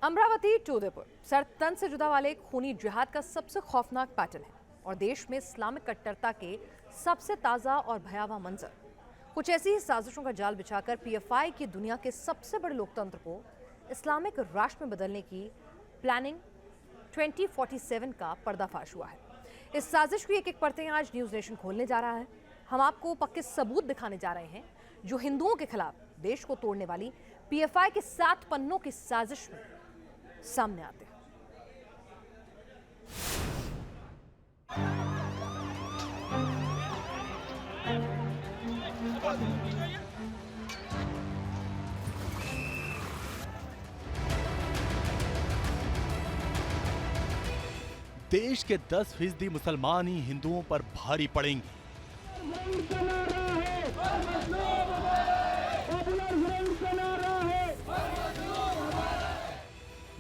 Amravati to Udaipur सरतन से जुदा वाले खूनी जिहाद का सबसे खौफनाक पैटर्न है और देश में इस्लामिक कट्टरता के सबसे ताज़ा और भयावह मंजर। कुछ ऐसी ही साजिशों का जाल बिछाकर पीएफआई की दुनिया के सबसे बड़े लोकतंत्र को इस्लामिक राष्ट्र में बदलने की प्लानिंग 2047 का पर्दाफाश हुआ है। इस साजिश की एक परतें आज न्यूज़ नेशन खोलने जा रहा है। हम आपको पक्के सबूत दिखाने जा रहे हैं जो हिंदुओं के खिलाफ देश को तोड़ने वाली पीएफआई के 7 पन्नों की साजिश में सामने आते हैं। देश के 10% मुसलमान ही हिंदुओं पर भारी पड़ेंगे।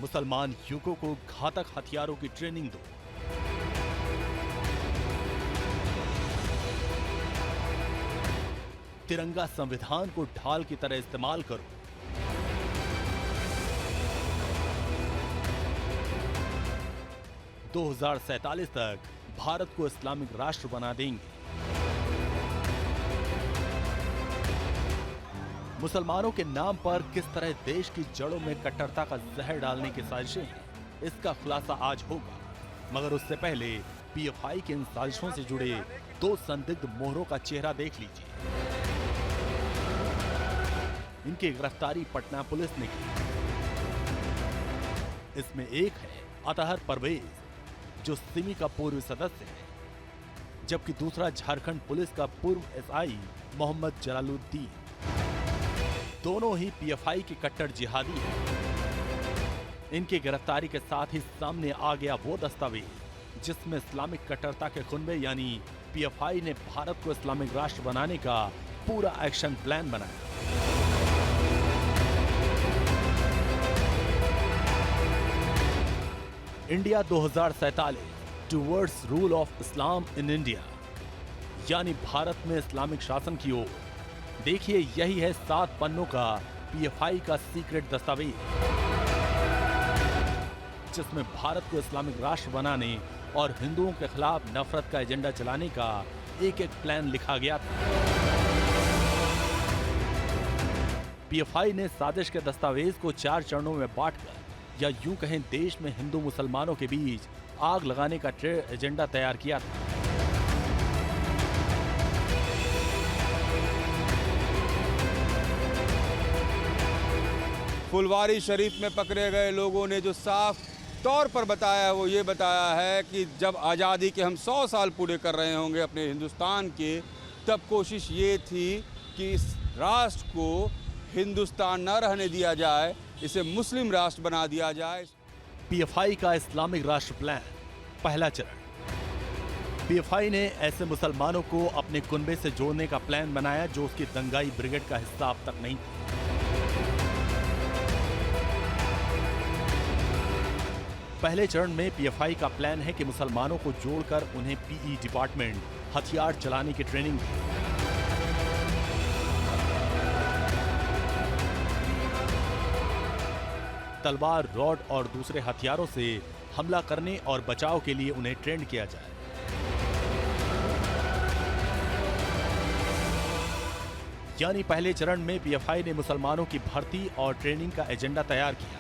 मुसलमान युवकों को घातक हथियारों की ट्रेनिंग दो। तिरंगा संविधान को ढाल की तरह इस्तेमाल करो। दो 2047 तक भारत को इस्लामिक राष्ट्र बना देंगे। मुसलमानों के नाम पर किस तरह देश की जड़ों में कट्टरता का जहर डालने की साजिशें हैं, इसका खुलासा आज होगा। मगर उससे पहले पीएफआई की इन साजिशों से जुड़े 2 संदिग्ध मोहरों का चेहरा देख लीजिए। इनकी गिरफ्तारी पटना पुलिस ने की। इसमें एक है अतहर परवेज, जो सिमी का पूर्व सदस्य है, जबकि दूसरा झारखंड पुलिस का पूर्व एसआई मोहम्मद जलालुद्दीन। दोनों ही पीएफआई के कट्टर जिहादी हैं। इनकी गिरफ्तारी के साथ ही सामने आ गया वो दस्तावेज जिसमें इस्लामिक कट्टरता के खुनबे यानी पीएफआई ने भारत को इस्लामिक राष्ट्र बनाने का पूरा एक्शन प्लान बनाया। India 2047 towards rule of Islam in India, यानी भारत में इस्लामिक शासन की ओर। देखिए, यही है 7 पन्नों का पीएफआई का सीक्रेट दस्तावेज, जिसमें भारत को इस्लामिक राष्ट्र बनाने और हिंदुओं के खिलाफ नफरत का एजेंडा चलाने का एक प्लान लिखा गया था। पीएफआई ने साजिश के दस्तावेज को 4 चरणों में बांटकर, या यूं कहें देश में हिंदू मुसलमानों के बीच आग लगाने का एजेंडा तैयार किया था। फुलवारी शरीफ में पकड़े गए लोगों ने जो साफ तौर पर बताया है वो ये बताया है कि जब आज़ादी के हम 100 साल पूरे कर रहे होंगे अपने हिंदुस्तान के, तब कोशिश ये थी कि इस राष्ट्र को हिंदुस्तान न रहने दिया जाए, इसे मुस्लिम राष्ट्र बना दिया जाए। पीएफआई का इस्लामिक राष्ट्र प्लान, पहला चरण। पीएफआई ने ऐसे मुसलमानों को अपने कुनबे से जोड़ने का प्लान बनाया जो उसकी दंगाई ब्रिगेड का हिस्सा अब तक नहीं था। पहले चरण में पीएफआई का प्लान है कि मुसलमानों को जोड़कर उन्हें पीई डिपार्टमेंट हथियार चलाने की ट्रेनिंग दी। तलवार, रॉड और दूसरे हथियारों से हमला करने और बचाव के लिए उन्हें ट्रेन किया जाए। यानी पहले चरण में पीएफआई ने मुसलमानों की भर्ती और ट्रेनिंग का एजेंडा तैयार किया।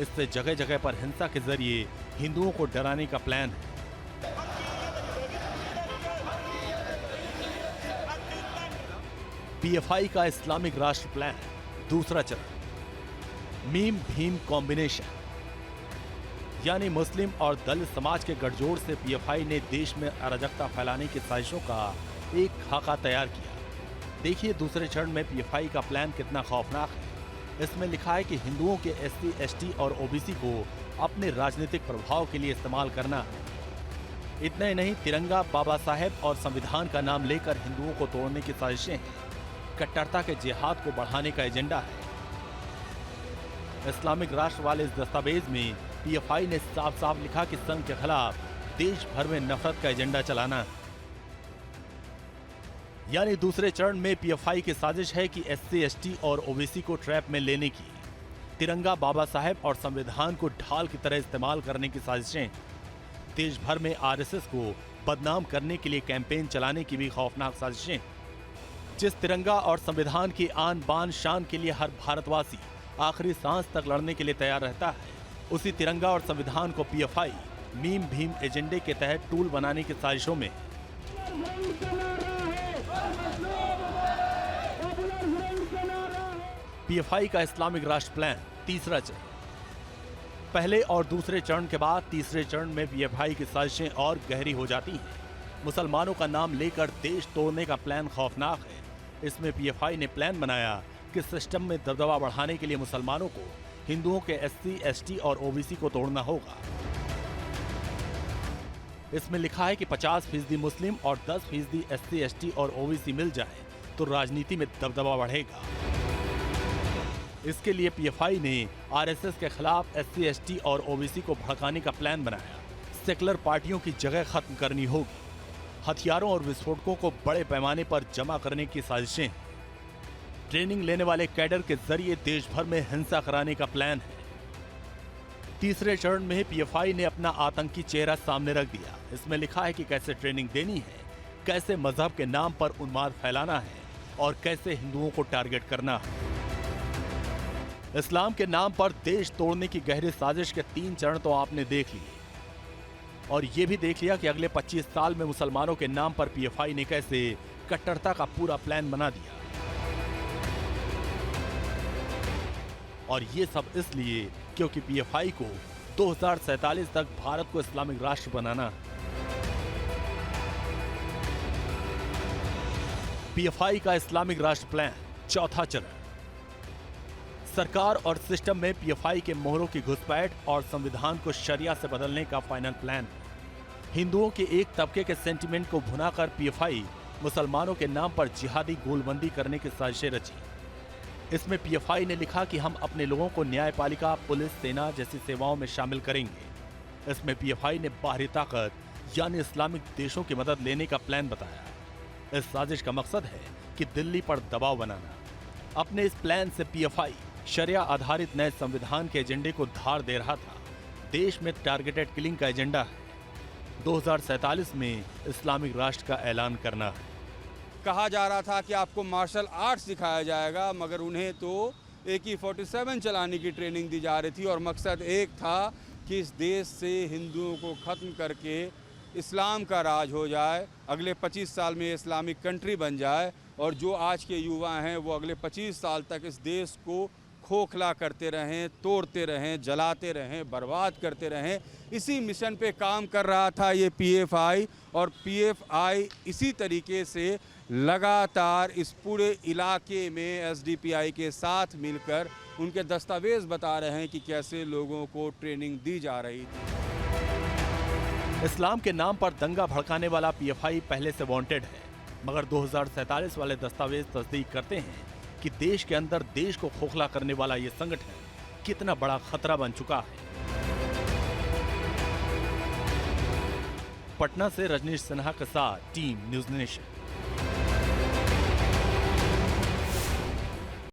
इससे जगह जगह पर हिंसा के जरिए हिंदुओं को डराने का प्लान है। पीएफआई का इस्लामिक राष्ट्र प्लान, दूसरा चरण। मीम भीम कॉम्बिनेशन, यानी मुस्लिम और दलित समाज के गठजोड़ से पीएफआई ने देश में अराजकता फैलाने की साजिशों का एक खाका तैयार किया। देखिए दूसरे चरण में पीएफआई का प्लान कितना खौफनाक है। इसमें लिखा है कि हिंदुओं के एससी, एसटी और ओबीसी को अपने राजनीतिक प्रभाव के लिए इस्तेमाल करना। इतना ही नहीं, तिरंगा, बाबा साहेब और संविधान का नाम लेकर हिंदुओं को तोड़ने की साजिशें हैं। कट्टरता के जिहाद को बढ़ाने का एजेंडा है। इस्लामिक राष्ट्र वाले इस दस्तावेज में पीएफआई ने साफ साफ लिखा कि संघ के खिलाफ देश भर में नफरत का एजेंडा चलाना। यानी दूसरे चरण में पीएफआई की साजिश है कि एससी, एसटी और ओबीसी को ट्रैप में लेने की। तिरंगा, बाबा साहेब और संविधान को ढाल की तरह इस्तेमाल करने की साजिशें, देश भर में आरएसएस को बदनाम करने के लिए कैंपेन चलाने की भी खौफनाक साजिशें। जिस तिरंगा और संविधान की आन बान शान के लिए हर भारतवासी आखिरी सांस तक लड़ने के लिए तैयार रहता है, उसी तिरंगा और संविधान को पीएफआई मीम भीम एजेंडे के तहत टूल बनाने की साजिशों में पीएफआई का इस्लामिक राष्ट्र प्लान तीसरा चरण। पहले और दूसरे चरण के बाद तीसरे चरण में पीएफआई की साजिशें और गहरी हो जाती हैं। मुसलमानों का नाम लेकर देश तोड़ने का प्लान खौफनाक है। इसमें पीएफआई ने प्लान बनाया कि सिस्टम में दबदबा बढ़ाने के लिए मुसलमानों को हिंदुओं के एससी, एसटी और ओबीसी को तोड़ना होगा। इसमें लिखा है कि 50% मुस्लिम और 10% एससी, एसटी और ओबीसी मिल जाए तो राजनीति में दबदबा बढ़ेगा। इसके लिए पीएफआई ने आरएसएस के खिलाफ एससी, एसटी और ओबीसी को भड़काने का प्लान बनाया। सेकुलर पार्टियों की जगह खत्म करनी होगी। हथियारों और विस्फोटकों को बड़े पैमाने पर जमा करने की साजिशें। ट्रेनिंग लेने वाले कैडर के जरिए देश भर में हिंसा कराने का प्लान है। तीसरे चरण में पीएफआई ने अपना आतंकी चेहरा सामने रख दिया। इसमें लिखा है कि कैसे ट्रेनिंग देनी है, कैसे मजहब के नाम पर उन्माद फैलाना है और कैसे हिंदुओं को टारगेट करना है। इस्लाम के नाम पर देश तोड़ने की गहरी साजिश के 3 चरण तो आपने देख लिए और ये भी देख लिया कि अगले 25 साल में मुसलमानों के नाम पर पीएफआई ने कैसे कट्टरता का पूरा प्लान बना दिया। और ये सब इसलिए क्योंकि पीएफआई को 2047 तक भारत को इस्लामिक राष्ट्र बनाना है। पीएफआई का इस्लामिक राष्ट्र प्लान चौथा चरण। सरकार और सिस्टम में पीएफआई के मोहरों की घुसपैठ और संविधान को शरिया से बदलने का फाइनल प्लान। हिंदुओं के एक तबके के सेंटिमेंट को भुनाकर पीएफआई मुसलमानों के नाम पर जिहादी गोलबंदी करने की साजिशें रची। इसमें पीएफआई ने लिखा कि हम अपने लोगों को न्यायपालिका, पुलिस, सेना जैसी सेवाओं में शामिल करेंगे। इसमें पीएफआई ने बाहरी ताकत यानी इस्लामिक देशों की मदद लेने का प्लान बताया। इस साजिश का मकसद है कि दिल्ली पर दबाव बनाना। अपने इस प्लान से पीएफआई शरिया आधारित नए संविधान के एजेंडे को धार दे रहा था। देश में टारगेटेड किलिंग का एजेंडा है। 2047 में इस्लामिक राष्ट्र का ऐलान करना है। कहा जा रहा था कि आपको मार्शल आर्ट सिखाया जाएगा, मगर उन्हें तो AK-47 चलाने की ट्रेनिंग दी जा रही थी और मकसद एक था कि इस देश से हिंदुओं को ख़त्म करके इस्लाम का राज हो जाए, अगले 25 साल में इस्लामिक कंट्री बन जाए और जो आज के युवा हैं वो अगले 25 साल तक इस देश को खोखला करते रहें, तोड़ते रहें, जलाते रहें, बर्बाद करते रहें। इसी मिशन पे काम कर रहा था ये पीएफआई और पीएफआई इसी तरीके से लगातार इस पूरे इलाके में एसडीपीआई के साथ मिलकर उनके दस्तावेज बता रहे हैं कि कैसे लोगों को ट्रेनिंग दी जा रही थी। इस्लाम के नाम पर दंगा भड़काने वाला पीएफआई पहले से वांटेड है, मगर 2047 वाले दस्तावेज तस्दीक करते हैं कि देश के अंदर देश को खोखला करने वाला ये संगठन कितना बड़ा खतरा बन चुका है। पटना से रजनीश सिन्हा के साथ टीम न्यूज़ नेशन।